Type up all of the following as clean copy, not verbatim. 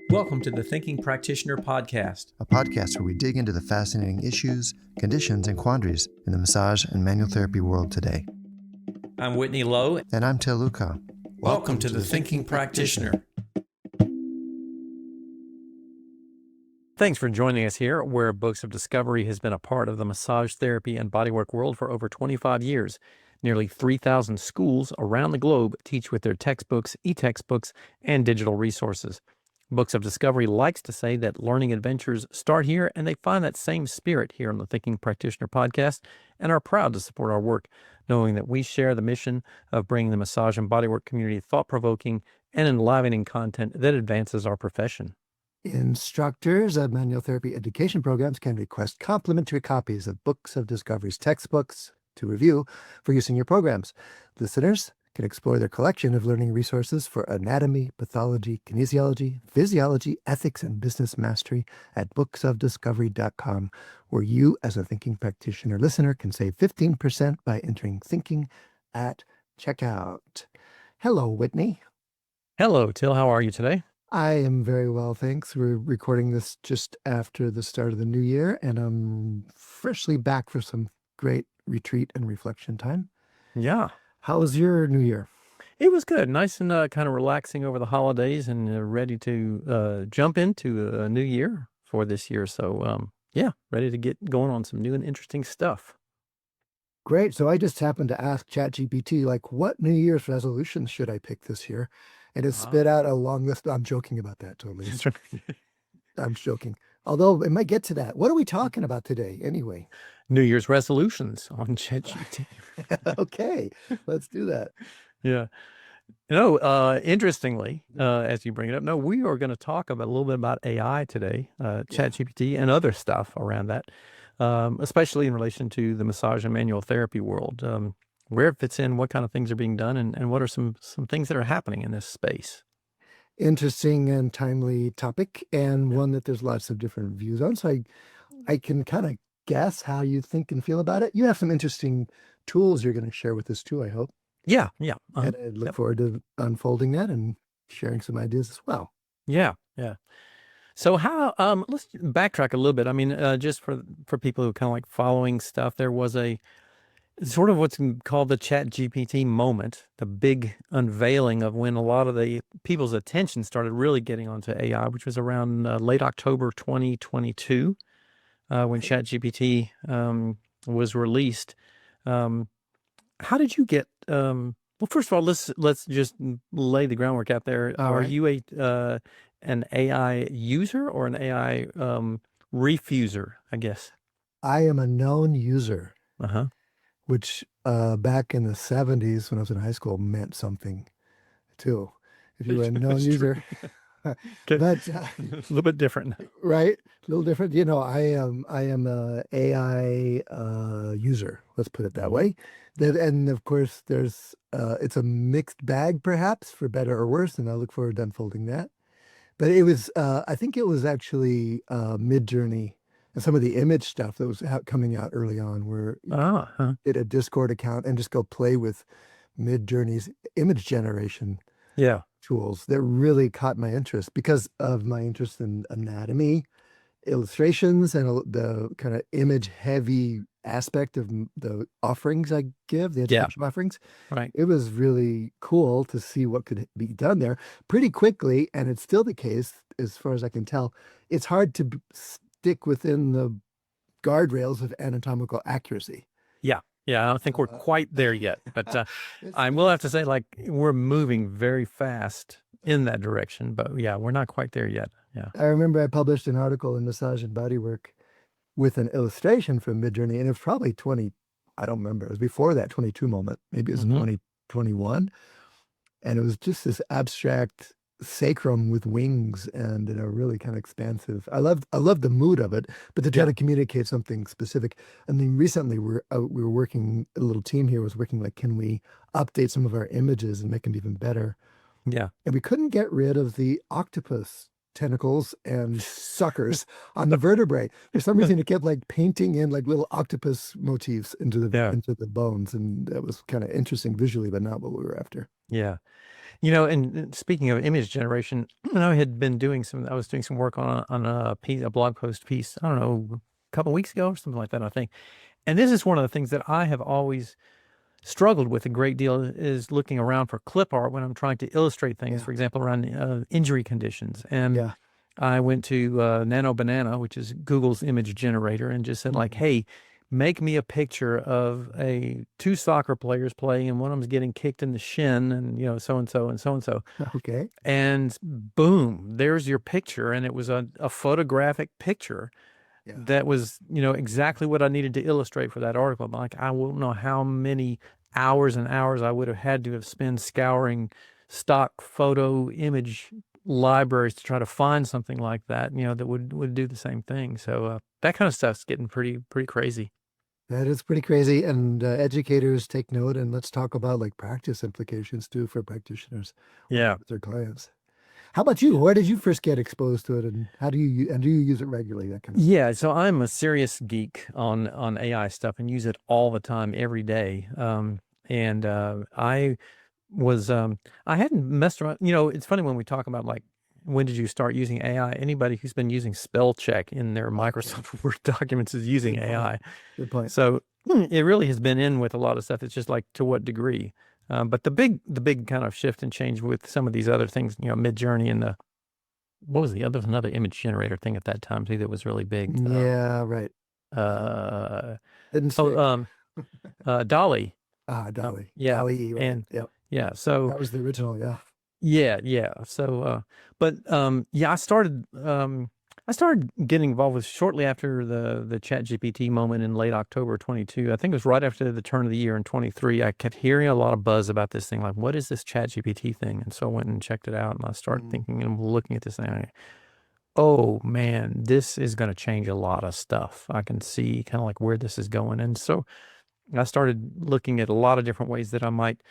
Welcome to the Thinking Practitioner Podcast, a podcast where we dig into the fascinating issues, conditions, and quandaries in the massage and manual therapy world today. I'm Whitney Lowe. And I'm Til Luchau. Welcome to the Thinking Practitioner. Thanks for joining us here, where Books of Discovery has been a part of the massage therapy and bodywork world for over 25 years. Nearly 3,000 schools around the globe teach with their textbooks, e-textbooks, and digital resources. Books of Discovery likes to say that learning adventures start here, and they find that same spirit here on the Thinking Practitioner podcast and are proud to support our work, knowing that we share the mission of bringing the massage and bodywork community thought-provoking and enlivening content that advances our profession. Instructors of manual therapy education programs can request complimentary copies of Books of Discovery's textbooks to review for use in your programs. Listeners can explore their collection of learning resources for anatomy, pathology, kinesiology, physiology, ethics, and business mastery at booksofdiscovery.com, where you, as a Thinking Practitioner listener, can save 15% by entering Thinking at checkout. Hello, Whitney. Hello, Til. How are you today? I am very well, thanks. We're recording this just after the start of the new year, and I'm freshly back for some great retreat and reflection time. Yeah. How was your new year? It was good. Nice and kind of relaxing over the holidays and ready to jump into a new year for this year. So, ready to get going on some new and interesting stuff. Great. So I just happened to ask ChatGPT, what New Year's resolutions should I pick this year? And it spit out a long list. I'm joking about that, totally. I'm joking. Although it might get to that. What are we talking about today anyway? New Year's resolutions on ChatGPT. Okay, let's do that. Yeah. Interestingly, as you bring it up, we are going to talk about a little bit about AI today, ChatGPT and other stuff around that, especially in relation to the massage and manual therapy world, where it fits in, what kind of things are being done, and what are some things that are happening in this space. Interesting and timely topic, and one that there's lots of different views on. So I can kind of guess how you think and feel about it. You have some interesting tools you're going to share with us too, I hope. Yeah. And I look forward to unfolding that and sharing some ideas as well. Yeah. So how, let's backtrack a little bit. I mean, just for people who kind of like following stuff, there was a sort of what's called the ChatGPT moment, the big unveiling of when a lot of the people's attention started really getting onto AI, which was around late October 2022, when ChatGPT was released. How did you get? Well, first of all, let's just lay the groundwork out there. Are you an AI user or an AI refuser? I guess I am a known user. Which back in the 70s when I was in high school meant something too. If you were a known user. But a little bit different. Right? A little different. I am a AI user, let's put it that way. And of course there's it's a mixed bag perhaps, for better or worse, and I look forward to unfolding that. But it was I think it was actually Midjourney and some of the image stuff that was coming out early on, where you did a Discord account and just go play with Midjourney's image generation tools that really caught my interest because of my interest in anatomy, illustrations, and the kind of image heavy aspect of the offerings I give, the education offerings. Right. It was really cool to see what could be done there pretty quickly. And it's still the case, as far as I can tell. It's hard to stick within the guardrails of anatomical accuracy. Yeah, I don't think we're quite there yet, but I will have to say, we're moving very fast in that direction, but we're not quite there yet. Yeah. I remember I published an article in Massage and Bodywork with an illustration from Midjourney, and it was probably I don't remember, it was before that 22 moment, maybe it was 2021, and it was just this abstract sacrum with wings and really kind of expansive. I love the mood of it, but to try to communicate something specific. I mean, recently we were working, a little team here was working, can we update some of our images and make them even better? Yeah. And we couldn't get rid of the octopus tentacles and suckers on the vertebrae. For some reason, it kept like painting in like little octopus motifs into Yeah. the bones, and that was kind of interesting visually, but not what we were after. Yeah. And speaking of image generation, I was doing some work on a blog post piece, I don't know, a couple weeks ago or something like that, I think. And this is one of the things that I have always struggled with a great deal is looking around for clip art when I'm trying to illustrate things, Yeah. for example, around injury conditions. And Yeah. I went to Nano Banana, which is Google's image generator, and just said like, hey, make me a picture of two soccer players playing, and one of them's getting kicked in the shin, and so and so and so and so. Okay. And boom, there's your picture. And it was a photographic picture Yeah. that was, exactly what I needed to illustrate for that article. I'm like, I won't know how many hours and hours I would have had to have spent scouring stock photo image libraries to try to find something like that, that would do the same thing. So that kind of stuff's getting pretty crazy. That is pretty crazy. And educators take note, and let's talk about like practice implications too for practitioners Yeah. with their clients. How about you? Where did you first get exposed to it, and do you use it regularly? That kind of Yeah, so I'm a serious geek on AI stuff and use it all the time, every day. And I hadn't messed around. It's funny when we talk about like, when did you start using AI? Anybody who's been using spell check in their Microsoft Word documents is using Good point. AI. Good point. So it really has been in with a lot of stuff. It's just like, to what degree? But the big kind of shift and change with some of these other things, Mid-Journey and what was another image generator thing at that time too that was really big. Yeah, right. Didn't stick. Dolly. Dolly. Yeah. Dolly, right. And Yep. yeah, so That was the original, yeah. yeah. So I started getting involved with shortly after the Chat GPT moment in late October 22. I think it was right after the turn of the year in 23. I kept hearing a lot of buzz about this thing, like, what is this Chat GPT thing? And so I went and checked it out, and I started thinking and looking at this thing. Oh man, this is going to change a lot of stuff. I can see kind of like where this is going. And so I started looking at a lot of different ways that I might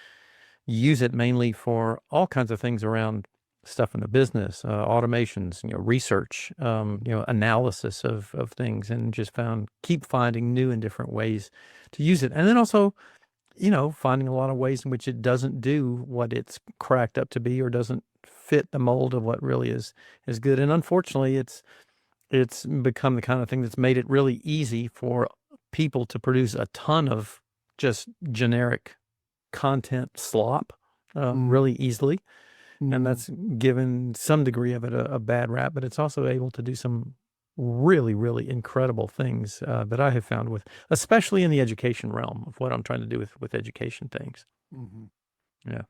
use it, mainly for all kinds of things around stuff in the business, automations, research, analysis of things, and just keep finding new and different ways to use it. And then also, finding a lot of ways in which it doesn't do what it's cracked up to be, or doesn't fit the mold of what really is good. And unfortunately, it's become the kind of thing that's made it really easy for people to produce a ton of just generic content slop really easily. And that's given some degree of it a bad rap, but it's also able to do some really, really incredible things that I have found especially in the education realm of what I'm trying to do with education things. Yeah.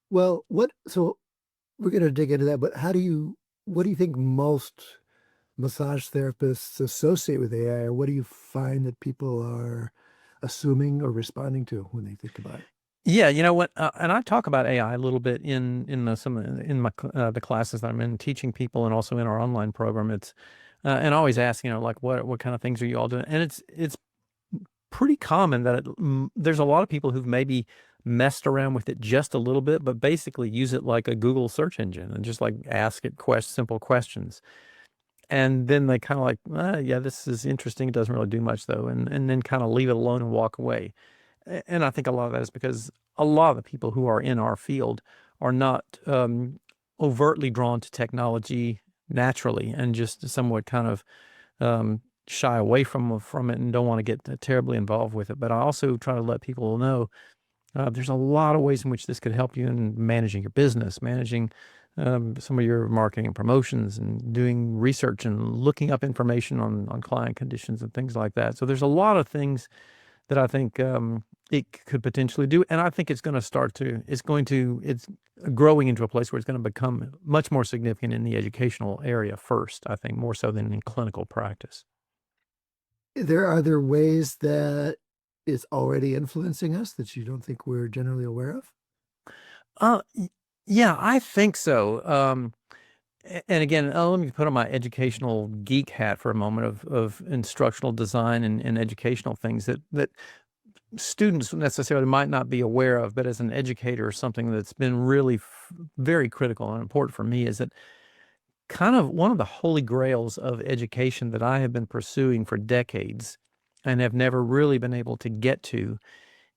Well, so we're going to dig into that, but what do you think most massage therapists associate with AI, or what do you find that people are assuming or responding to when they think about it? Yeah, you know what? And I talk about AI a little bit in the classes that I'm in, teaching people, and also in our online program. It's and I always ask, like, what kind of things are you all doing? And it's pretty common that there's a lot of people who've maybe messed around with it just a little bit, but basically use it like a Google search engine and just like ask it simple questions. And then they kind of like, yeah, this is interesting. It doesn't really do much though. And then kind of leave it alone and walk away. And I think a lot of that is because a lot of the people who are in our field are not overtly drawn to technology naturally, and just somewhat kind of shy away from it and don't want to get terribly involved with it. But I also try to let people know there's a lot of ways in which this could help you in managing your business, managing some of your marketing and promotions, and doing research and looking up information on client conditions and things like that. So there's a lot of things that I think it could potentially do. And I think it's growing into a place where it's going to become much more significant in the educational area first, I think, more so than in clinical practice. Are there ways that it's already influencing us that you don't think we're generally aware of? Yeah, I think so. And again, let me put on my educational geek hat for a moment of instructional design and educational things that students necessarily might not be aware of, but as an educator, something that's been really very critical and important for me is that kind of one of the holy grails of education that I have been pursuing for decades and have never really been able to get to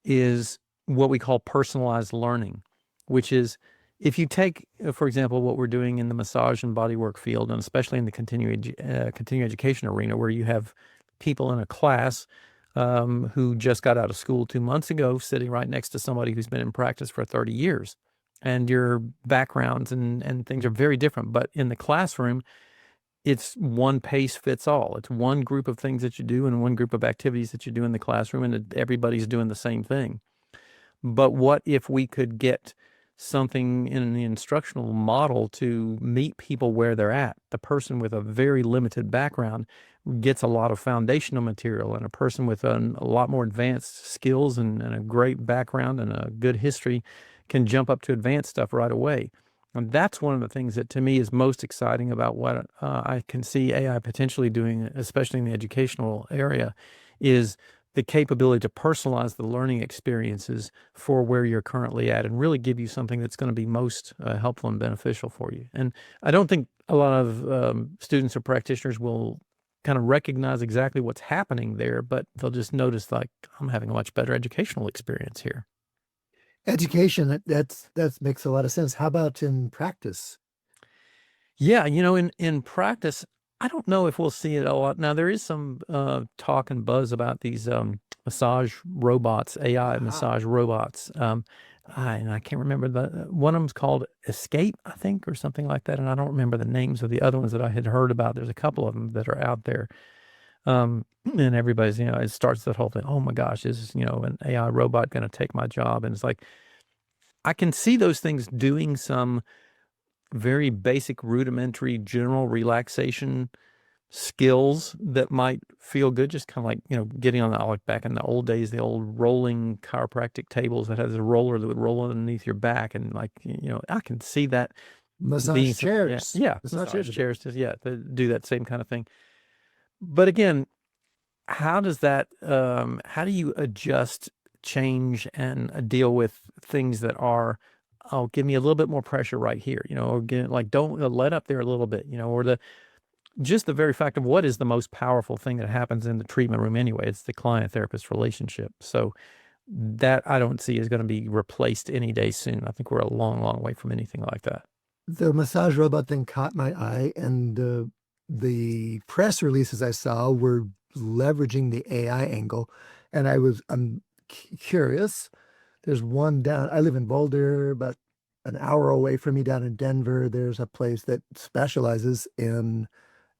is what we call personalized learning, which is if you take, for example, what we're doing in the massage and bodywork field, and especially in the continuing education arena, where you have people in a class who just got out of school 2 months ago, sitting right next to somebody who's been in practice for 30 years. And your backgrounds and things are very different. But in the classroom, it's one pace fits all. It's one group of things that you do and one group of activities that you do in the classroom, and everybody's doing the same thing. But what if we could get something in the instructional model to meet people where they're at? The person with a very limited background gets a lot of foundational material, and a person with a lot more advanced skills and a great background and a good history can jump up to advanced stuff right away. And that's one of the things that to me is most exciting about what I can see AI potentially doing, especially in the educational area, is the capability to personalize the learning experiences for where you're currently at and really give you something that's going to be most helpful and beneficial for you. And I don't think a lot of students or practitioners will kind of recognize exactly what's happening there, but they'll just notice, like, I'm having a much better educational experience here. Education, that makes a lot of sense. How about in practice? Yeah, in practice, I don't know if we'll see it a lot. Now, there is some talk and buzz about these massage robots, AI massage robots. And I can't remember one of them's called Escape, I think, or something like that. And I don't remember the names of the other ones that I had heard about. There's a couple of them that are out there. And everybody's, it starts that whole thing. Oh my gosh, is, an AI robot going to take my job? And it's like, I can see those things doing some very basic, rudimentary, general relaxation skills that might feel good, just kind of like, getting on like back in the old days, the old rolling chiropractic tables that has a roller that would roll underneath your back. And like, I can see that Massage chairs. Yeah, massage chairs, to do that same kind of thing. But again, how does that, how do you adjust, change, and deal with things that are, oh, give me a little bit more pressure right here, or don't let up there a little bit, or just the very fact of what is the most powerful thing that happens in the treatment room anyway. It's the client-therapist relationship. So that I don't see is going to be replaced any day soon. I think we're a long, long way from anything like that. The massage robot thing caught my eye, and the press releases I saw were leveraging the AI angle, and I'm curious. There's one down. I live in Boulder, about an hour away from me down in Denver. There's a place that specializes in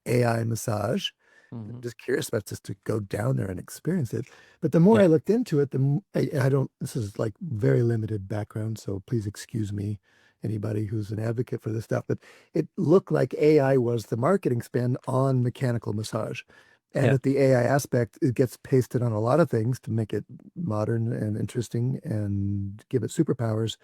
AI massage. I'm just curious about just to go down there and experience it. But the more I looked into it, this is like very limited background, so please excuse me, anybody who's an advocate for this stuff, but it looked like AI was the marketing spin on mechanical massage. And that the AI aspect, it gets pasted on a lot of things to make it modern and interesting and give it superpowers,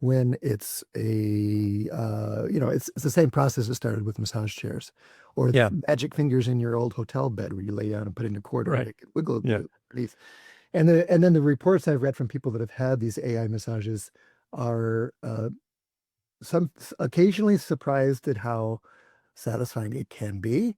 when it's it's the same process that started with massage chairs, or the magic fingers in your old hotel bed where you lay down and put in a quarter and it can wiggle underneath. And then the reports I've read from people that have had these AI massages are some occasionally surprised at how satisfying it can be.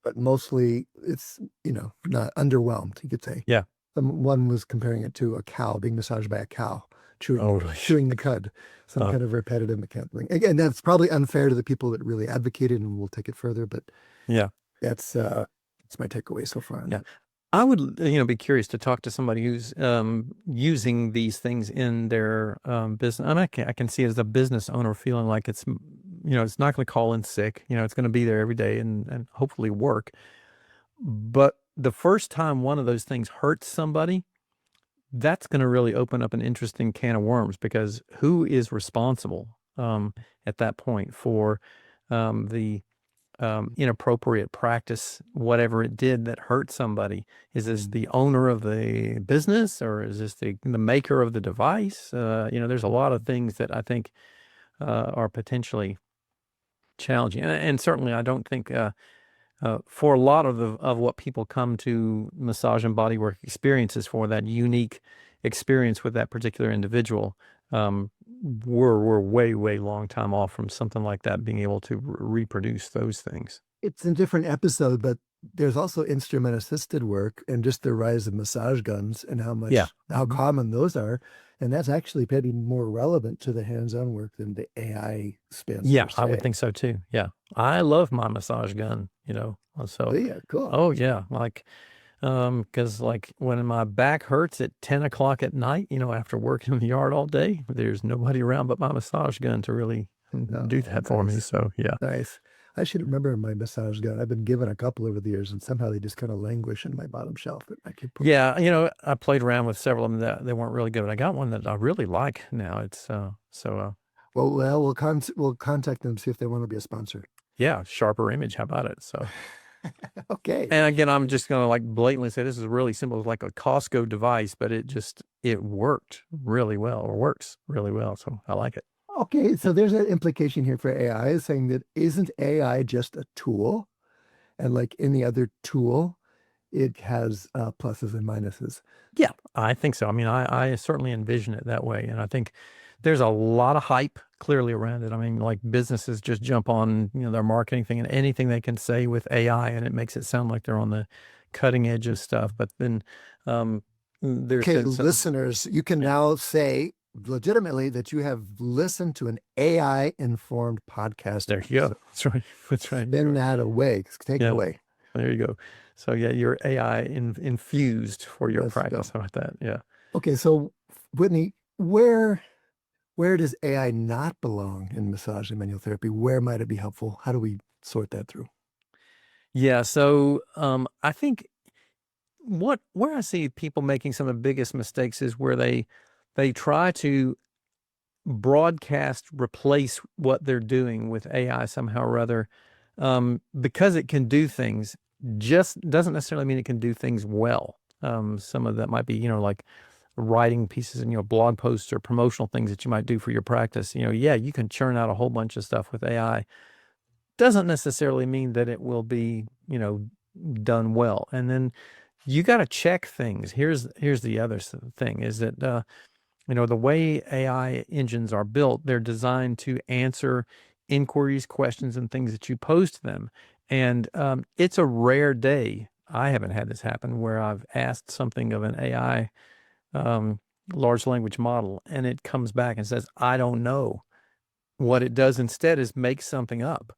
But mostly it's, not underwhelmed, you could say. Yeah. One was comparing it to a cow being massaged by a cow, chewing the cud, some kind of repetitive mechanical thing. Again, that's probably unfair to the people that really advocated, and we'll take it further, but that's my takeaway so far. Yeah. I would, be curious to talk to somebody who's using these things in their business. I mean, I can see it as a business owner feeling like it's, it's not going to call in sick. It's going to be there every day and hopefully work. But the first time one of those things hurts somebody, that's going to really open up an interesting can of worms, because who is responsible at that point for the inappropriate practice, whatever it did that hurt somebody? Is this the owner of the business, or is this the maker of the device? There's a lot of things that I think are potentially challenging, and certainly I don't think for a lot of what people come to massage and bodywork experiences for, that unique experience with that particular individual, we're way long time off from something like that being able to reproduce those things. It's a different episode, but there's also instrument assisted work and just the rise of massage guns and how Yeah. common those are. And that's actually maybe more relevant to the hands-on work than the AI spins Yeah, per I would se. think so too. Yeah. I love my massage gun, so, Oh, yeah, cool. oh yeah, like, because like when my back hurts at 10 o'clock at night, after working in the yard all day, there's nobody around but my massage gun to really do that for me. Nice. So yeah. Nice. I should remember my massage gun. I've been given a couple over the years, and somehow they just kind of languish in my bottom shelf. But I keep putting. Yeah, I played around with several of them that they weren't really good, but I got one that I really like now. It's Well, we'll contact them, see if they want to be a sponsor. yeah, sharper image. How about it? So, Okay. and again, I'm just gonna like blatantly say this is really simple. It's like a Costco device, but it worked really well, or works really well. So I like it. Okay, so there's an implication here for AI saying that isn't AI just a tool? And like any other tool, it has pluses and minuses. Yeah, I think so. I mean, I certainly envision it that way. And I think there's a lot of hype clearly around it. I mean, like businesses just jump on, their marketing thing and anything they can say with AI, and it makes it sound like they're on the cutting edge of stuff. But then there's Okay, been some, listeners, you can now say legitimately that you have listened to an AI-informed podcast. there you go. That's right. That's right. Spin that away. Take it Yeah. away. There you go. So yeah, you're AI infused for your Let's go. practice. How about that? Yeah. Okay, so Whitney, where does AI not belong in massage and manual therapy? Where might it be helpful? How do we sort that through? Yeah. So I think where I see people making some of the biggest mistakes is where they try to broadcast replace what they're doing with AI somehow or other, because it can do things, just doesn't necessarily mean it can do things well. Some of that might be, like writing pieces and, blog posts or promotional things that you might do for your practice. Yeah, you can churn out a whole bunch of stuff with AI. Doesn't necessarily mean that it will be, done well. And then you got to check things. Here's the other thing is that, the way AI engines are built, they're designed to answer inquiries, questions, and things that you pose to them. And it's a rare day. I haven't had this happen where I've asked something of an AI large language model, and it comes back and says, I don't know. What it does instead is make something up.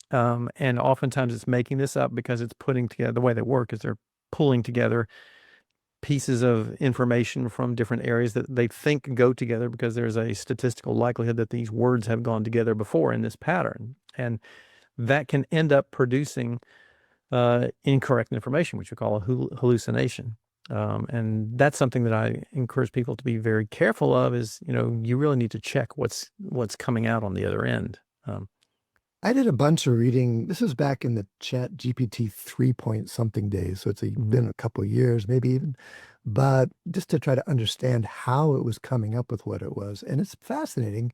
And oftentimes it's making this up because it's putting together, the way they work is they're pulling together pieces of information from different areas that they think go together because there's a statistical likelihood that these words have gone together before in this pattern. And that can end up producing incorrect information, which we call a hallucination. And that's something that I encourage people to be very careful of is, you really need to check what's coming out on the other end. I did a bunch of reading. This was back in the Chat GPT 3 point something days. So it's been a couple of years, maybe even, but just to try to understand how it was coming up with what it was. And it's fascinating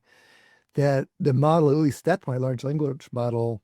that the model, at least that's my large language model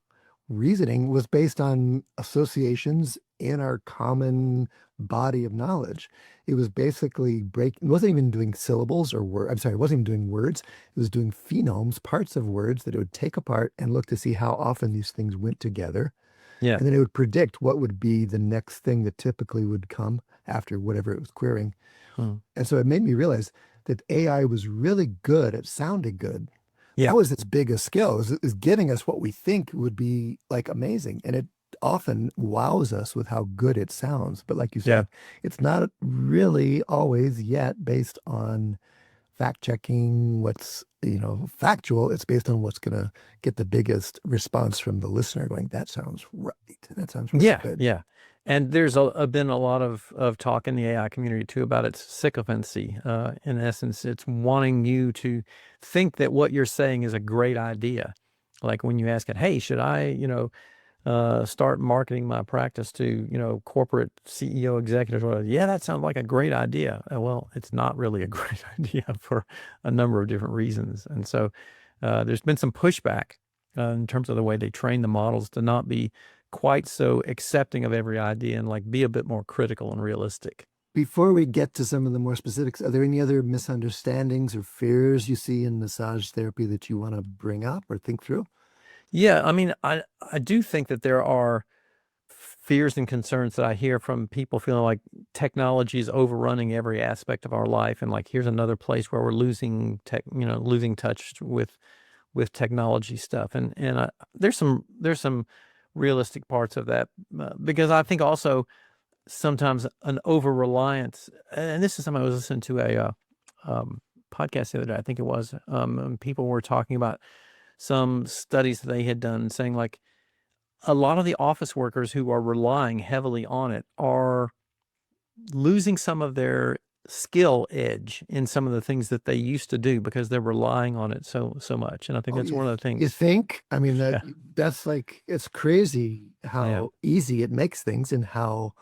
reasoning, was based on associations in our common body of knowledge. It was basically it wasn't even doing syllables or words. I'm sorry, it wasn't even doing words. It was doing phonemes, parts of words that it would take apart and look to see how often these things went together. Yeah. And then it would predict what would be the next thing that typically would come after whatever it was querying. And so it made me realize that AI was really good at sounding good. Yeah. That was its biggest skill, is getting us what we think would be like amazing. And it often wows us with how good it sounds. But like you said, it's not really always yet based on fact checking what's, factual. It's based on what's going to get the biggest response from the listener going, that sounds right. That sounds really good. Yeah. And there's been a lot of talk in the AI community too about its sycophancy. In essence, it's wanting you to think that what you're saying is a great idea. Like when you ask it, hey, should I, start marketing my practice to, corporate CEO executives? Or, yeah, that sounds like a great idea. Well, it's not really a great idea for a number of different reasons. And so there's been some pushback in terms of the way they train the models to not be quite so accepting of every idea and like be a bit more critical and realistic. Before we get to some of the more specifics, are there any other misunderstandings or fears you see in massage therapy that you want to bring up or think through? Yeah, I mean, I do think that there are fears and concerns that I hear from people feeling like technology is overrunning every aspect of our life, and like here's another place where we're losing touch with technology stuff, and there's some realistic parts of that, because I think also sometimes an over reliance, and this is something I was listening to a podcast the other day, I think it was, and people were talking about some studies that they had done saying like a lot of the office workers who are relying heavily on it are losing some of their skill edge in some of the things that they used to do because they're relying on it so much. And I think Oh, that's one of the you things. think? I mean, Yeah. that's like, it's crazy Yeah. how easy it makes things and how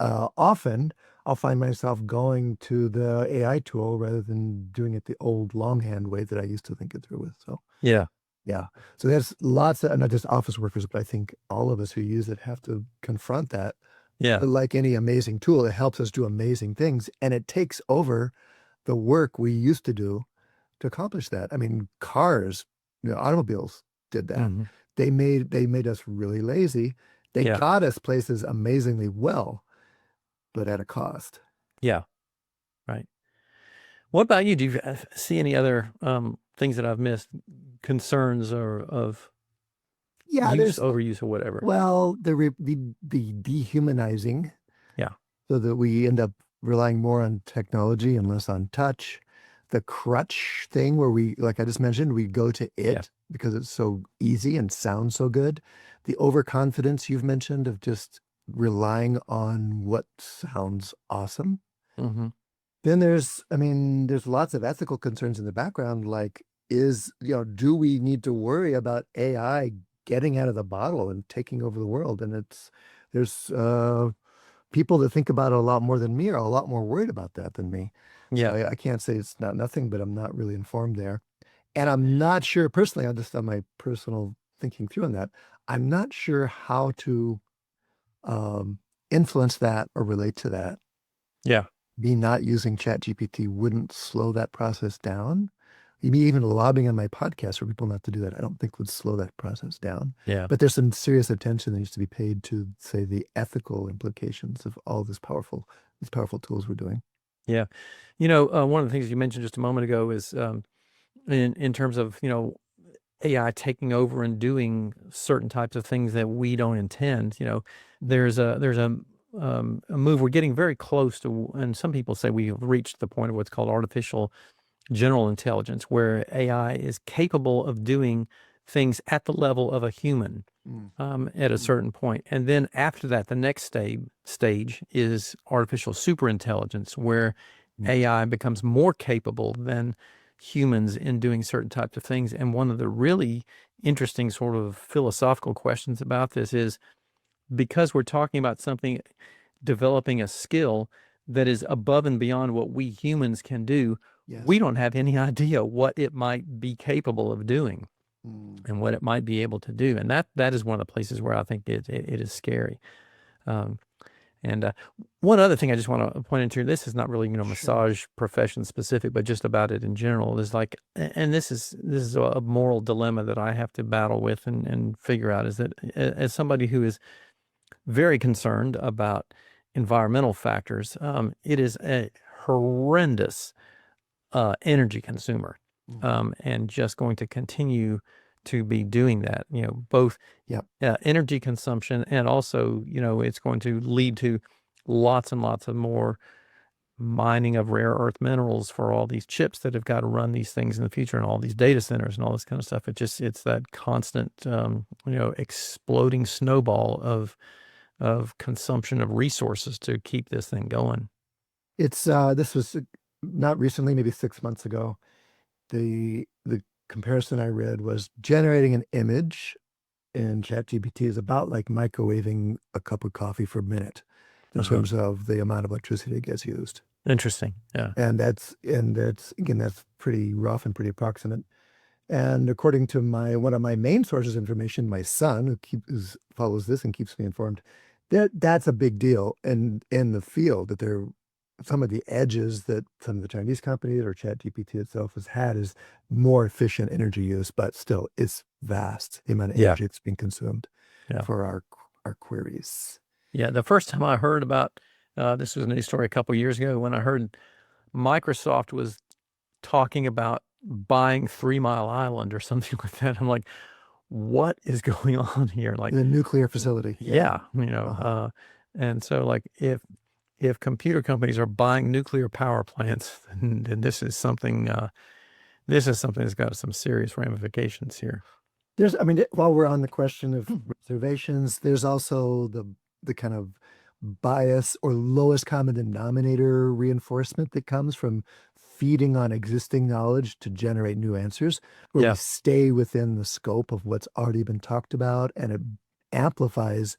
often I'll find myself going to the AI tool rather than doing it the old longhand way that I used to think it through with. So, Yeah. yeah. So there's lots of, not just office workers, but I think all of us who use it have to confront that. Yeah. But like any amazing tool, it helps us do amazing things and it takes over the work we used to do to accomplish that. I mean, cars, automobiles did that. Mhm. They made us really lazy. They Yeah. got us places amazingly well, but at a cost. Yeah. Right. What about you? Do you see any other things that I've missed, concerns or of Yeah, there's overuse or whatever? well, the dehumanizing, Yeah. so that we end up relying more on technology and less on touch. The crutch thing where we, like I just mentioned, we go to Yeah. it because it's so easy and sounds so good. The overconfidence you've mentioned of just relying on what sounds awesome. Hmm. Then I mean, there's lots of ethical concerns in the background, like do we need to worry about AI getting out of the bottle and taking over the world? And there's people that think about it a lot more than me are a lot more worried about that than me. So Yeah. I can't say it's not nothing, but I'm not really informed there. And I'm not sure personally, I'll just on my personal thinking through on that, I'm not sure how to um, influence that or relate to that. Yeah. Me not using ChatGPT wouldn't slow that process down. Me even lobbying on my podcast for people not to do that, I don't think would slow that process down. Yeah. But there's some serious attention that needs to be paid to, say, the ethical implications of all these powerful tools we're doing. Yeah. One of the things you mentioned just a moment ago is in terms of, AI taking over and doing certain types of things that we don't intend. There's a move. We're getting very close to, and some people say we have reached the point of what's called artificial general intelligence, where AI is capable of doing things at the level of a human Mm. at a Mm. certain point. And then after that, the next stage is artificial superintelligence, where Mm. AI becomes more capable than humans in doing certain types of things. And one of the really interesting sort of philosophical questions about this is, because we're talking about something developing a skill that is above and beyond what we humans can do, we Yes. don't have any idea what it might be capable of doing Mm. and what it might be able to do. And that is one of the places where I think it is scary. Um, and one other thing I just want to point into, this is not really, Sure. massage profession specific, but just about it in general, is like, and this is a moral dilemma that I have to battle with and figure out, is that as somebody who is very concerned about environmental factors, it is a horrendous energy consumer, Mhm. and just going to continue to be doing that, both Yep. energy consumption, and also, it's going to lead to lots and lots of more mining of rare earth minerals for all these chips that have got to run these things in the future, and all these data centers and all this kind of stuff. It's that constant, exploding snowball of consumption of resources to keep this thing going. It's this was not recently, maybe 6 months ago. The comparison I read was generating an image in ChatGPT is about like microwaving a cup of coffee for a minute in Uh-huh. terms of the amount of electricity that gets used. Interesting. Yeah. And that's again, that's pretty rough and pretty approximate. And according to one of my main sources of information, my son, who follows this and keeps me informed, that's a big deal in the field that they're some of the edges that some of the Chinese companies or ChatGPT itself has had is more efficient energy use, but still it's vast the amount of Yeah. energy that's being consumed Yeah. for our queries. Yeah. The first time I heard about this was a news story a couple years ago when I heard Microsoft was talking about buying 3 Mile Island or something like that. I'm like, what is going on here? Like, In a nuclear facility. yeah, Uh-huh. and so like if computer companies are buying nuclear power plants, then this is something that's got some serious ramifications here. I mean, while we're on the question of reservations, there's also the kind of bias or lowest common denominator reinforcement that comes from feeding on existing knowledge to generate new answers, where we Yeah. stay within the scope of what's already been talked about, and it amplifies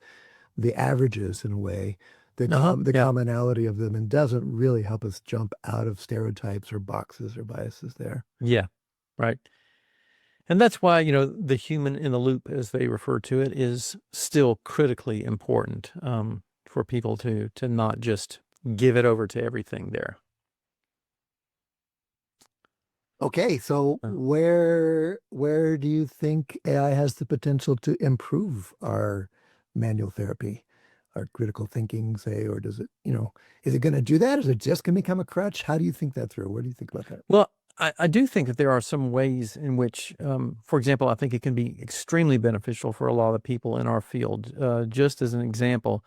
the averages in a way, the Yeah. commonality of them, and doesn't really help us jump out of stereotypes or boxes or biases there. Yeah. Right. And that's why, the human in the loop, as they refer to it, is still critically important for people to not just give it over to everything there. Okay, so Uh, where do you think AI has the potential to improve our manual therapy, our critical thinking, say, or does it, is it going to do that? Is it just going to become a crutch? How do you think that through? What do you think about that? Well, I do think that there are some ways in which, for example, I think it can be extremely beneficial for a lot of people in our field. Just as an example,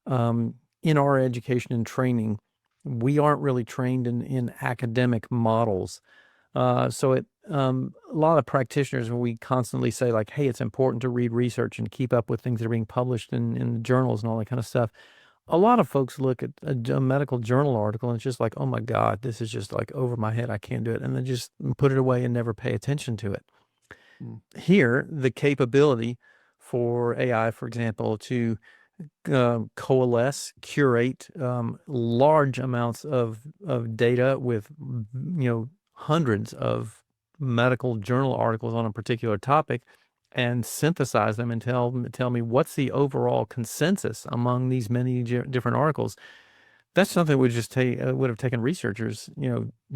in our education and training, we aren't really trained in academic models. So a lot of practitioners, when we constantly say like, hey, it's important to read research and keep up with things that are being published in the journals and all that kind of stuff. A lot of folks look at a medical journal article and it's just like, oh my God, this is just like over my head. I can't do it. And then just put it away and never pay attention to it. Mm. Here, the capability for AI, for example, to coalesce, curate large amounts of data with, hundreds of medical journal articles on a particular topic and synthesize them and tell me what's the overall consensus among these many different articles. That's something that would just take would have taken researchers,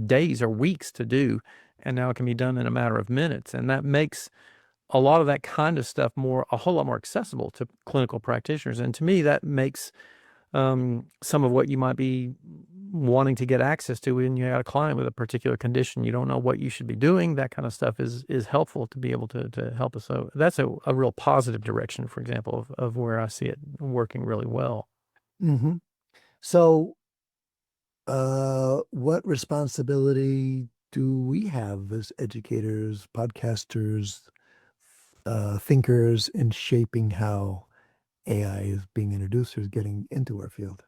days or weeks to do, and now it can be done in a matter of minutes. And that makes a lot of that kind of stuff a whole lot more accessible to clinical practitioners. And to me, that makes some of what you might be wanting to get access to when you got a client with a particular condition. You don't know what you should be doing. That kind of stuff is helpful to be able to help us. So that's a real positive direction, for example, of where I see it working really well. Mm-hmm. So, what responsibility do we have as educators, podcasters, thinkers in shaping how AI is being introduced or is getting into our field?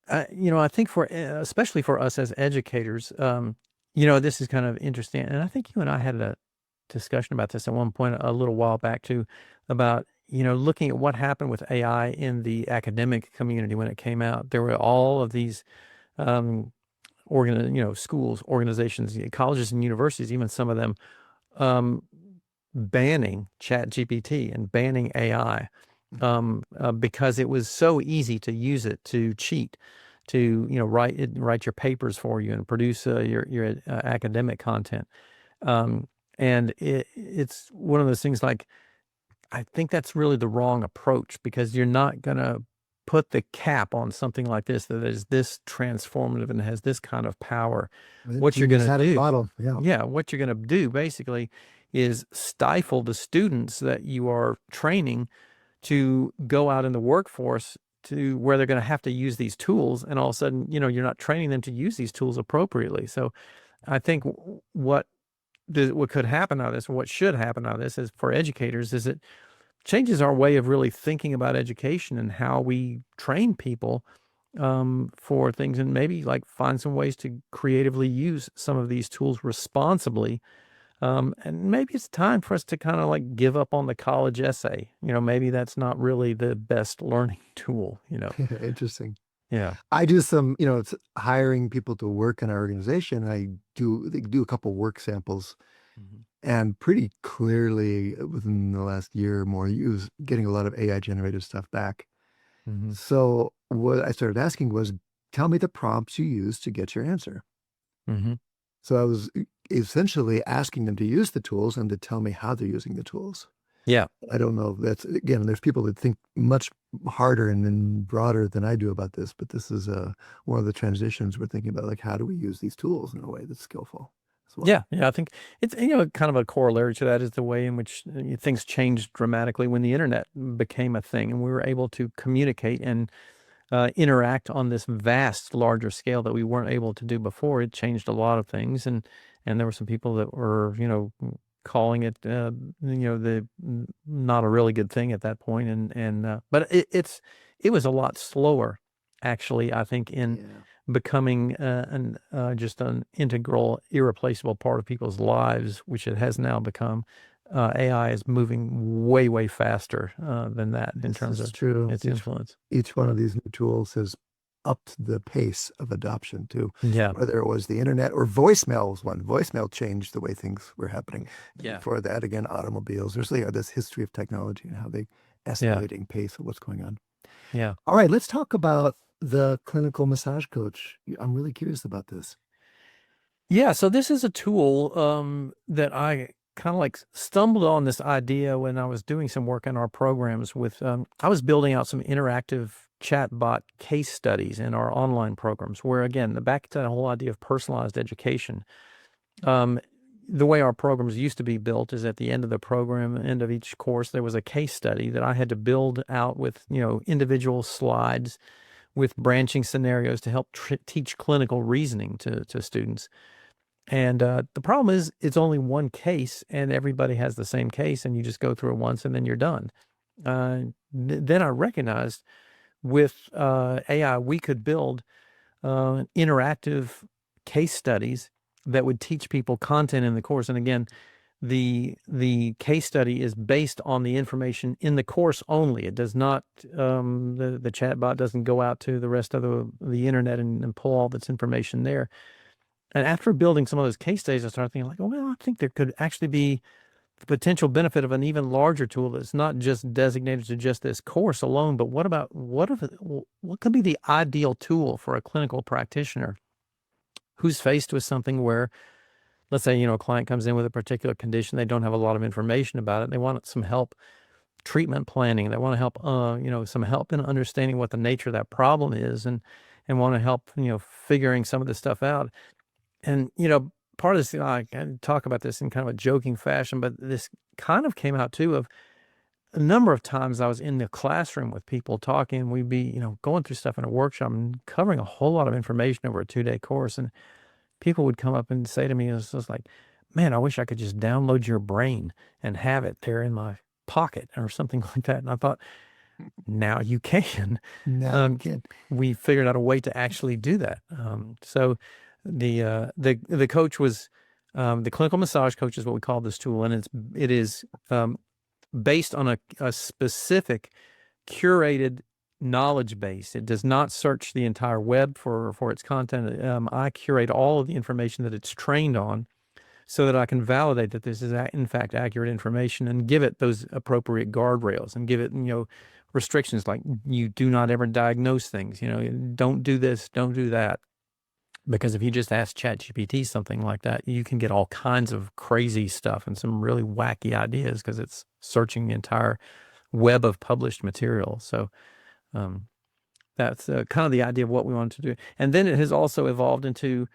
I think especially for us as educators, this is kind of interesting. And I think you and I had a discussion about this at one point a little while back too, about, looking at what happened with AI in the academic community when it came out. There were all of these um, schools, organizations, colleges and universities, even some of them um, banning Chat GPT and banning AI because it was so easy to use it to cheat, to write your papers for you and produce your academic content. And it's one of those things like I think that's really the wrong approach because you're not gonna put the cap on something like this that is this transformative and has this kind of power. What you're gonna do, Model, yeah. yeah, what you're gonna do basically is stifle the students that you are training to go out in the workforce to where they're going to have to use these tools, and all of a sudden, you're not training them to use these tools appropriately. So I think what could happen out of this, or what should happen out of this, is for educators, is it changes our way of really thinking about education and how we train people for things, and maybe like find some ways to creatively use some of these tools responsibly. And maybe it's time for us to kind of like give up on the college essay. Maybe that's not really the best learning tool. Interesting. Yeah. I do some, it's hiring people to work in our organization. I do a couple work samples, Mhm. and pretty clearly within the last year or more, use getting a lot of AI generated stuff back. Mhm. So what I started asking was, tell me the prompts you use to get your answer. Mm-hmm. So I was essentially asking them to use the tools and to tell me how they're using the tools. Yeah. I don't know. That's, again, there's people that think much harder and broader than I do about this, but this is one of the transitions we're thinking about, like, how do we use these tools in a way that's skillful as well? Yeah. Yeah. I think it's, kind of a corollary to that is the way in which things changed dramatically when the internet became a thing and we were able to communicate and interact on this vast, larger scale that we weren't able to do before. It changed a lot of things, and there were some people that were, calling it, the not a really good thing at that point, but it was a lot slower, actually. I think in becoming just an integral, irreplaceable part of people's lives, which it has now become. AI is moving way, way faster than that in terms of its influence. Each one of these new tools has upped the pace of adoption too. Yeah. Whether it was the internet or voicemail was one. Voicemail changed the way things were happening. Yeah. Before that, again, automobiles. There's this history of technology and how they escalating pace of what's going on. Yeah. All right, let's talk about the clinical massage coach. I'm really curious about this. Yeah. So this is a tool that I kind of like stumbled on this idea when I was doing some work in our programs with, I was building out some interactive chatbot case studies in our online programs where, again, back to the whole idea of personalized education. The way our programs used to be built is at the end of the program, end of each course, there was a case study that I had to build out with, individual slides with branching scenarios to help teach clinical reasoning to students. And the problem is it's only one case and everybody has the same case and you just go through it once and then you're done. Then I recognized with AI, we could build interactive case studies that would teach people content in the course. And again, the case study is based on the information in the course only. It does not, the chatbot doesn't go out to the rest of the internet and pull all this information there. And after building some of those case studies, I started thinking like, well, I think there could actually be the potential benefit of an even larger tool that's not just designated to just this course alone, but what could be the ideal tool for a clinical practitioner who's faced with something where, let's say, a client comes in with a particular condition, they don't have a lot of information about it, they want some help treatment planning, they want to help, some help in understanding what the nature of that problem is, and want to help, figuring some of this stuff out. And, part of this, I talk about this in kind of a joking fashion, but this kind of came out too of a number of times I was in the classroom with people talking, we'd be, going through stuff in a workshop and covering a whole lot of information over a 2-day course. And people would come up and say to me, it's just like, man, I wish I could just download your brain and have it there in my pocket or something like that. And I thought, now you can. Now you can. We figured out a way to actually do that. So the coach was, the clinical massage coach is what we call this tool. And it is based on a specific curated knowledge base. It does not search the entire web for its content. I curate all of the information that it's trained on so that I can validate that this is in fact accurate information and give it those appropriate guardrails and give it, restrictions like you do not ever diagnose things, don't do this, don't do that. Because if you just ask ChatGPT something like that, you can get all kinds of crazy stuff and some really wacky ideas because it's searching the entire web of published material. So that's kind of the idea of what we wanted to do. And then it has also evolved into,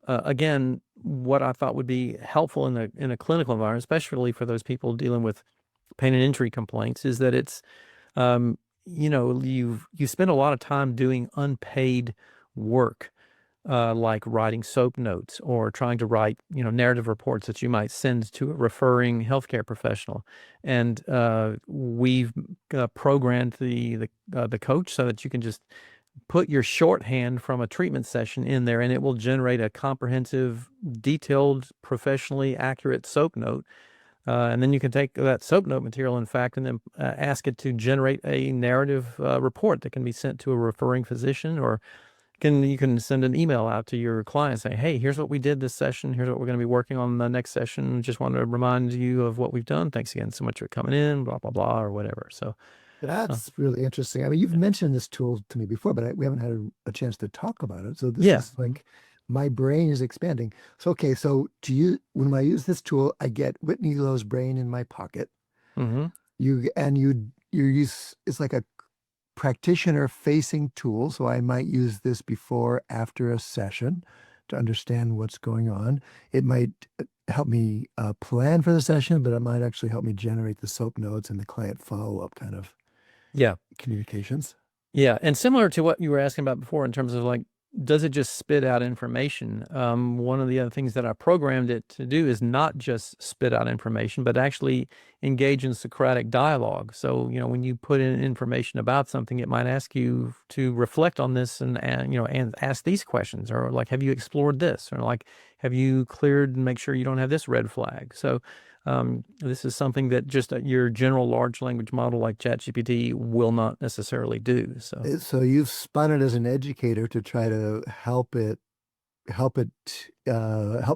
again, what I thought would be helpful in a clinical environment, especially for those people dealing with pain and injury complaints, is that it's, you spend a lot of time doing unpaid work. Like writing SOAP notes or trying to write, narrative reports that you might send to a referring healthcare professional. And we've programmed the coach so that you can just put your shorthand from a treatment session in there and it will generate a comprehensive, detailed, professionally accurate SOAP note. And then you can take that SOAP note material, in fact, and then ask it to generate a narrative report that can be sent to a referring physician, or you can send an email out to your client saying, hey, here's what we did this session. Here's what we're going to be working on the next session. Just wanted to remind you of what we've done. Thanks again so much for coming in, blah, blah, blah, or whatever. So That's really interesting. I mean, you've mentioned this tool to me before, but we haven't had a chance to talk about it. So this Yeah. is like my brain is expanding. So okay, so do you when I use this tool, I get Whitney Lowe's brain in my pocket. Hmm. You use it's like a practitioner facing tool. So I might use this before, after a session to understand what's going on. It might help me plan for the session, but it might actually help me generate the SOAP notes and the client follow-up kind of Yeah. communications. Yeah, and similar to what you were asking about before in terms of like, does it just spit out information? One of the other things that I programmed it to do is not just spit out information, but actually engage in Socratic dialogue. So, when you put in information about something, it might ask you to reflect on this and ask these questions, or like, have you explored this? Or like, have you cleared and make sure you don't have this red flag? So, this is something that just your general large language model like ChatGPT will not necessarily do. So So you've spun it as an educator to try to help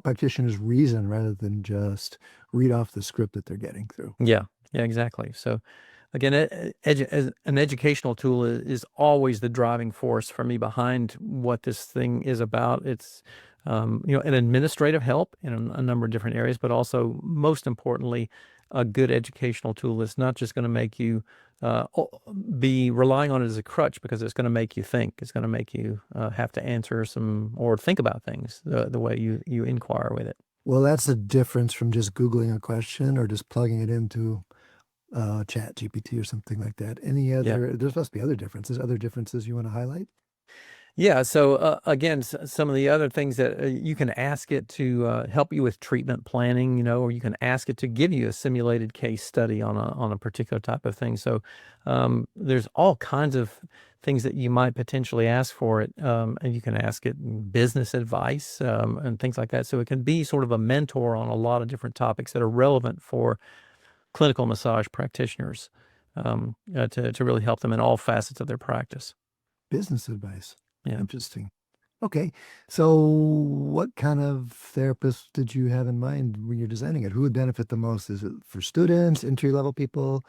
practitioners reason rather than just read off the script that they're getting through. yeah, exactly. So again, as an educational tool is always the driving force for me behind what this thing is about. It's an administrative help in a number of different areas, but also most importantly, a good educational tool that's not just going to make you be relying on it as a crutch, because it's going to make you think. It's going to make you have to answer some or think about things the way you inquire with it. Well, that's the difference from just Googling a question or just plugging it into Chat GPT or something like that. Yeah. There must be other differences you want to highlight? Yeah. So again, some of the other things that you can ask it to help you with treatment planning, or you can ask it to give you a simulated case study on a particular type of thing. So there's all kinds of things that you might potentially ask for it, and you can ask it business advice and things like that. So it can be sort of a mentor on a lot of different topics that are relevant for clinical massage practitioners, to really help them in all facets of their practice. Business advice. Yeah. Interesting. Okay. So what kind of therapist did you have in mind when you're designing it? Who would benefit the most? Is it for students, entry-level people,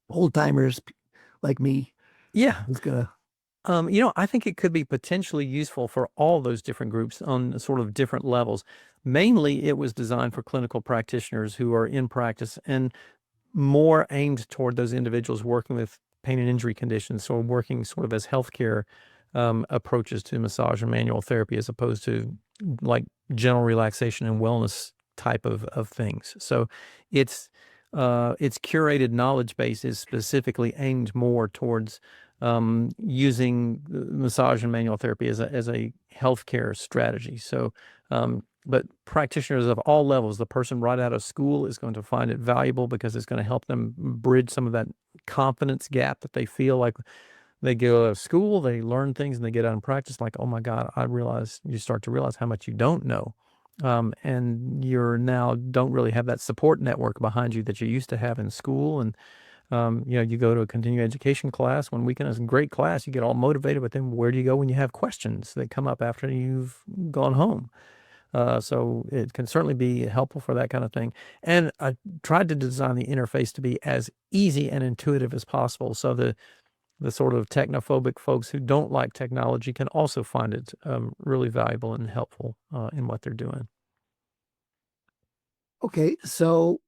old timers like me? Yeah. Who's gonna I think it could be potentially useful for all those different groups on sort of different levels. Mainly, it was designed for clinical practitioners who are in practice and more aimed toward those individuals working with pain and injury conditions, so working sort of as healthcare approaches to massage and manual therapy, as opposed to like general relaxation and wellness type of things. So its curated knowledge base is specifically aimed more towards using massage and manual therapy as a healthcare strategy. So, but practitioners of all levels, the person right out of school is going to find it valuable because it's going to help them bridge some of that confidence gap that they feel like they go to school, they learn things, and they get out in practice like, oh my God, you start to realize how much you don't know. And you're now don't really have that support network behind you that you used to have in school. And you go to a continuing education class one weekend. It's a great class. You get all motivated, but then where do you go when you have questions that come up after you've gone home? So it can certainly be helpful for that kind of thing. And I tried to design the interface to be as easy and intuitive as possible. So the sort of technophobic folks who don't like technology can also find it really valuable and helpful in what they're doing. Okay, so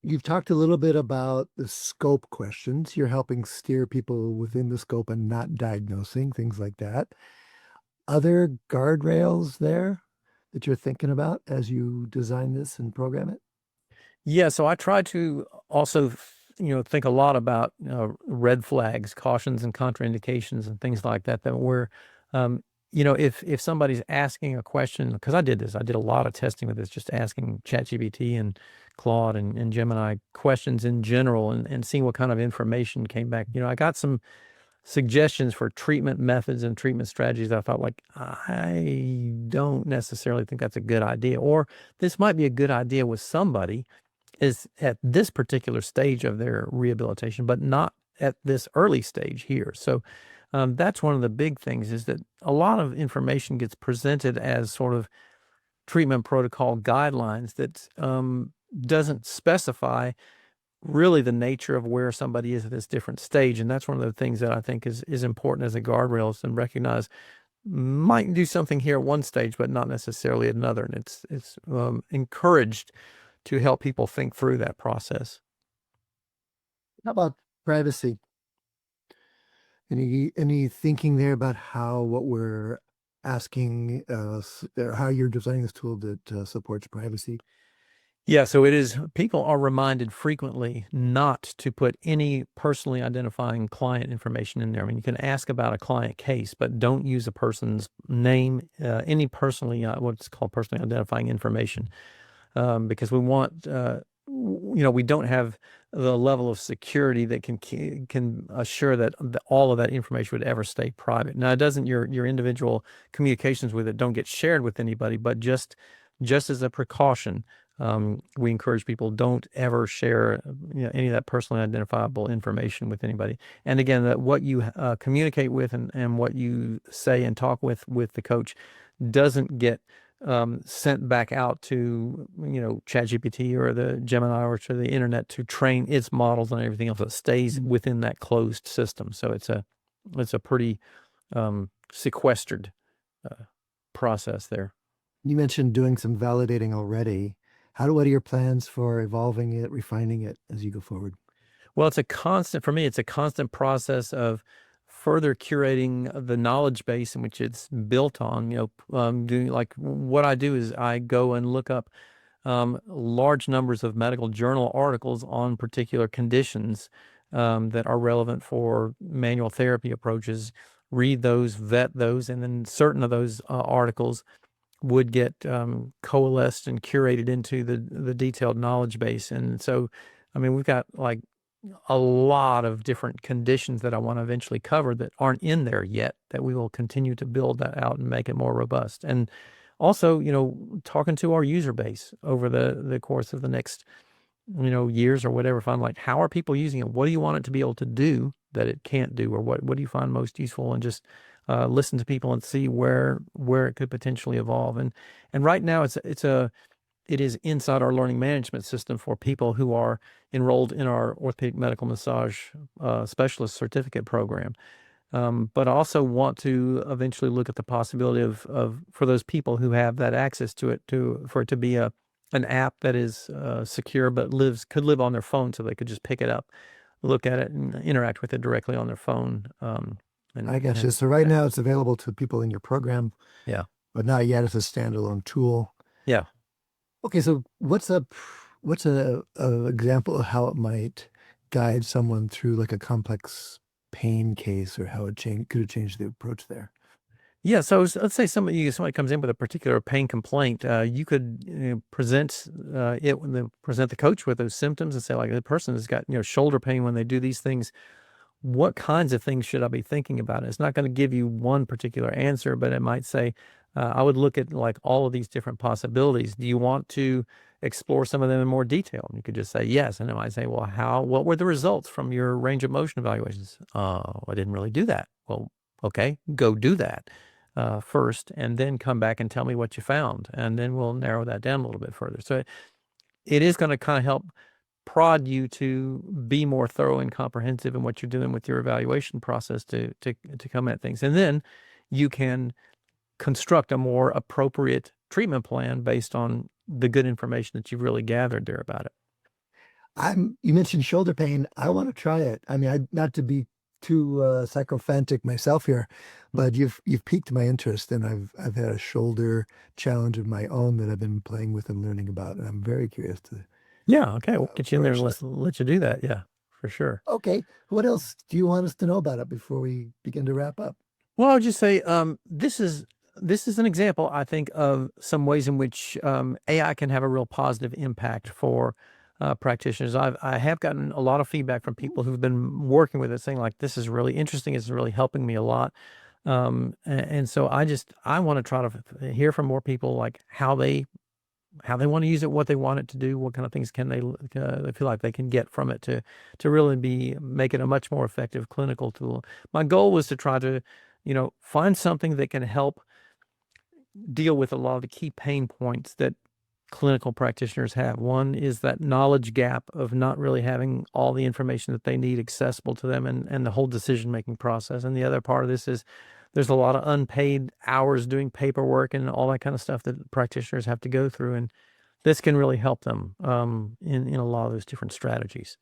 you've talked a little bit about the scope questions. You're helping steer people within the scope and not diagnosing, things like that. Other guardrails there that you're thinking about as you design this and program it? Yeah, so I try to also, think a lot about red flags, cautions, and contraindications, and things like that. That where, if somebody's asking a question, because I did this, I did a lot of testing with this, just asking ChatGPT and Claude and Gemini questions in general, and seeing what kind of information came back. I got some suggestions for treatment methods and treatment strategies that I thought like, I don't necessarily think that's a good idea, or this might be a good idea with somebody is at this particular stage of their rehabilitation, but not at this early stage here. So that's one of the big things, is that a lot of information gets presented as sort of treatment protocol guidelines that doesn't specify really the nature of where somebody is at this different stage. And that's one of the things that I think is important as a guardrail, is to recognize might do something here at one stage, but not necessarily at another. And it's encouraged to help people think through that process. How about privacy? Any thinking there about how what we're asking, or how you're designing this tool that supports privacy? Yeah, so it is, people are reminded frequently not to put any personally identifying client information in there. I mean, you can ask about a client case, but don't use a person's name, any personally, what's called personally identifying information, because we want, we don't have the level of security that can assure that all of that information would ever stay private. Now, it doesn't, your individual communications with it don't get shared with anybody, but just as a precaution, we encourage people, don't ever share any of that personally identifiable information with anybody. And again, that what you communicate with and what you say and talk with the coach doesn't get sent back out to ChatGPT or the Gemini or to the internet to train its models and everything else. It stays within that closed system. So it's a pretty sequestered process there. You mentioned doing some validating already. What are your plans for evolving it, refining it as you go forward? Well, for me, it's a constant process of further curating the knowledge base in which it's built on. Doing, like, what I do is I go and look up large numbers of medical journal articles on particular conditions that are relevant for manual therapy approaches, read those, vet those, and then certain of those articles would get coalesced and curated into the detailed knowledge base. And so, I mean, we've got like a lot of different conditions that I want to eventually cover that aren't in there yet, that we will continue to build that out and make it more robust. And also, talking to our user base over the course of the next, years or whatever, find like, how are people using it? What do you want it to be able to do that it can't do? Or what do you find most useful? And just listen to people and see where it could potentially evolve. And right now it is inside our learning management system for people who are enrolled in our orthopedic medical massage specialist certificate program. But I also want to eventually look at the possibility of for those people who have that access to it, for it to be an app that is secure but could live on their phone, so they could just pick it up, look at it, and interact with it directly on their phone. I guess so. Right now it's available to people in your program. Yeah. But not yet as a standalone tool. Yeah. Okay, so what's a example of how it might guide someone through like a complex pain case, or how it could have changed the approach there? Yeah, so let's say somebody comes in with a particular pain complaint. You could present present the coach with those symptoms and say, like, the person has got shoulder pain when they do these things. What kinds of things should I be thinking about? It's not going to give you one particular answer, but it might say, I would look at like all of these different possibilities. Do you want to explore some of them in more detail? And you could just say yes. And it might say, well, what were the results from your range of motion evaluations? I didn't really do that. Well, okay, go do that first, and then come back and tell me what you found. And then we'll narrow that down a little bit further. So it is going to kind of help prod you to be more thorough and comprehensive in what you're doing with your evaluation process to come at things. And then you can construct a more appropriate treatment plan based on the good information that you've really gathered there about it. You mentioned shoulder pain. I want to try it. I mean, not to be too sycophantic myself here, but you've piqued my interest, and I've had a shoulder challenge of my own that I've been playing with and learning about, and I'm very curious to. Yeah, okay, we'll get you in there and let you do that. Yeah, for sure. Okay, what else do you want us to know about it before we begin to wrap up? Well, I would just say this is an example, I think, of some ways in which AI can have a real positive impact for practitioners. I have gotten a lot of feedback from people who've been working with it, saying like, this is really interesting. It's really helping me a lot. And so I want to try to hear from more people, like how they want to use it, what they want it to do, what kind of things can they feel like they can get from it to really make it a much more effective clinical tool. My goal was to try to, find something that can help deal with a lot of the key pain points that clinical practitioners have. One is that knowledge gap of not really having all the information that they need accessible to them and the whole decision-making process. And the other part of this is there's a lot of unpaid hours doing paperwork and all that kind of stuff that practitioners have to go through. And this can really help them in a lot of those different strategies.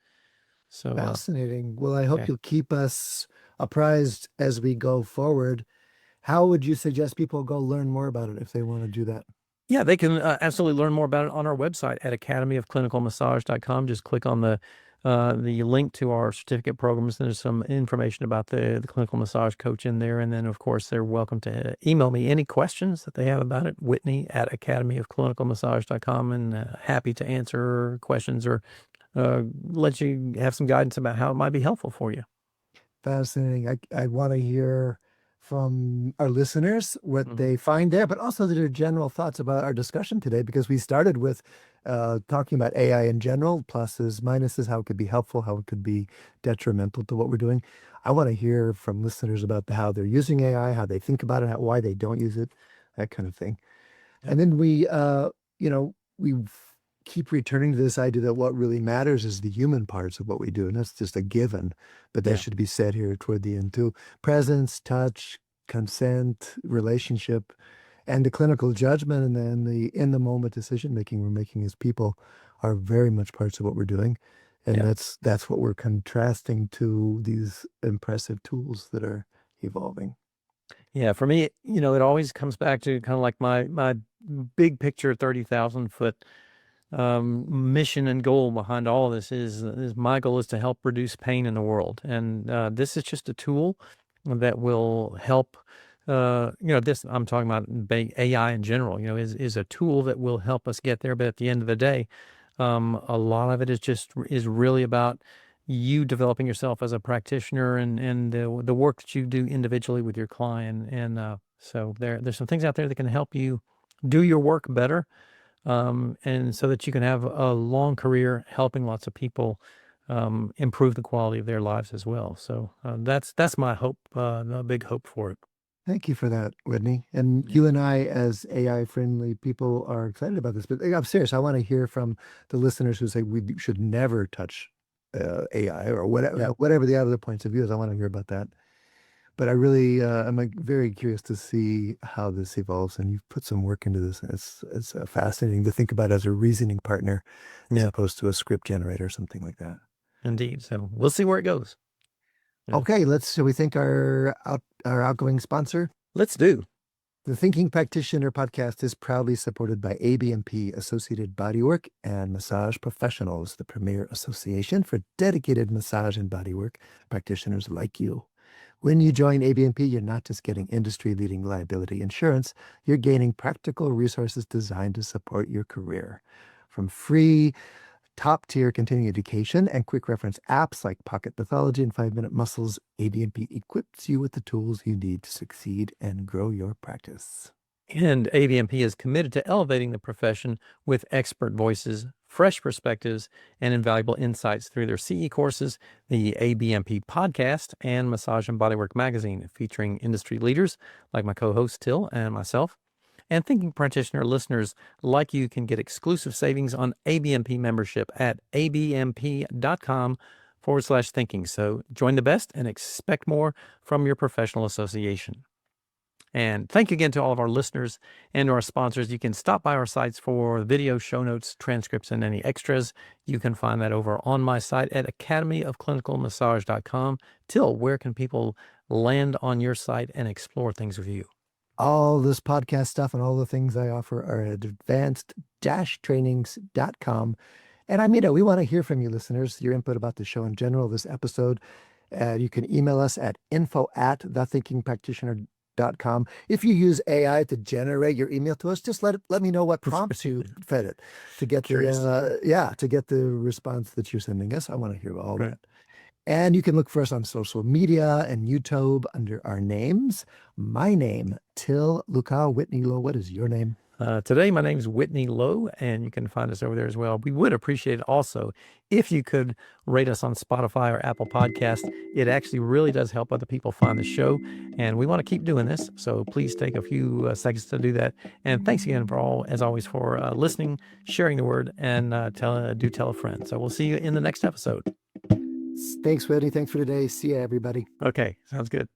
So Fascinating. Well, I hope yeah. you'll keep us apprised as we go forward. How would you suggest people go learn more about it if they want to do that? Yeah, they can absolutely learn more about it on our website at academyofclinicalmassage.com. Just click on the link to our certificate programs. There's some information about the clinical massage coach in there. And then, of course, they're welcome to email me any questions that they have about it, Whitney at academyofclinicalmassage.com, and happy to answer questions or let you have some guidance about how it might be helpful for you. Fascinating. I want to hear from our listeners what they find there, but also their general thoughts about our discussion today, because we started with talking about AI in general, pluses, minuses, how it could be helpful, how it could be detrimental to what we're doing. I want to hear from listeners about how they're using AI, how they think about it, why they don't use it, that kind of thing. Yeah. And then we keep returning to this idea that what really matters is the human parts of what we do. And that's just a given, but that should be said here toward the end too. Presence, touch, consent, relationship, and the clinical judgment, and then the in the moment decision making we're making as people are very much parts of what we're doing. And that's what we're contrasting to these impressive tools that are evolving. Yeah, for me, it always comes back to kind of like my big picture 30,000 foot mission and goal behind all of this is my goal is to help reduce pain in the world. And this is just a tool that will help, this I'm talking about AI in general, is a tool that will help us get there. But at the end of the day, a lot of it is really about you developing yourself as a practitioner and the work that you do individually with your client. And so there's some things out there that can help you do your work better. And so that you can have a long career helping lots of people improve the quality of their lives as well. So that's my hope, a big hope for it. Thank you for that, Whitney. And you and I, as AI-friendly people, are excited about this. But I'm serious. I want to hear from the listeners who say we should never touch AI or whatever the other points of view is. I want to hear about that. But I really am very curious to see how this evolves. And you've put some work into this. And it's fascinating to think about as a reasoning partner as opposed to a script generator or something like that. Indeed. So we'll see where it goes. Yeah. Okay, shall we thank our outgoing sponsor? Let's do. The Thinking Practitioner podcast is proudly supported by ABMP, Associated Bodywork and Massage Professionals, the premier association for dedicated massage and bodywork practitioners like you. When you join ABMP, you're not just getting industry-leading liability insurance, you're gaining practical resources designed to support your career. From free top-tier continuing education and quick reference apps like Pocket Pathology and 5-Minute Muscles, ABMP equips you with the tools you need to succeed and grow your practice. And ABMP is committed to elevating the profession with expert voices, fresh perspectives, and invaluable insights through their CE courses, the ABMP podcast, and Massage and Bodywork magazine, featuring industry leaders like my co-host Til and myself. And Thinking Practitioner listeners like you can get exclusive savings on ABMP membership at abmp.com/thinking. So join the best and expect more from your professional association. And thank you again to all of our listeners and to our sponsors. You can stop by our sites for video, show notes, transcripts, and any extras. You can find that over on my site at academyofclinicalmassage.com. Til, where can people land on your site and explore things with you? All this podcast stuff and all the things I offer are at advanced-trainings.com. And we want to hear from you, listeners, your input about the show in general, this episode. You can email us at info@thethinkingpractitioner.com. If you use AI to generate your email to us, just let me know what prompts you fed it to get the response that you're sending us. I want to hear all that. And you can look for us on social media and YouTube under our names. My name, Til Luchau. Whitney Lowe, what is your name? Today, my name is Whitney Lowe, and you can find us over there as well. We would appreciate it also if you could rate us on Spotify or Apple Podcast. It actually really does help other people find the show, and we want to keep doing this. So please take a few seconds to do that. And thanks again as always, for listening, sharing the word, and do tell a friend. So we'll see you in the next episode. Thanks, Whitney. Thanks for today. See ya, everybody. Okay, sounds good.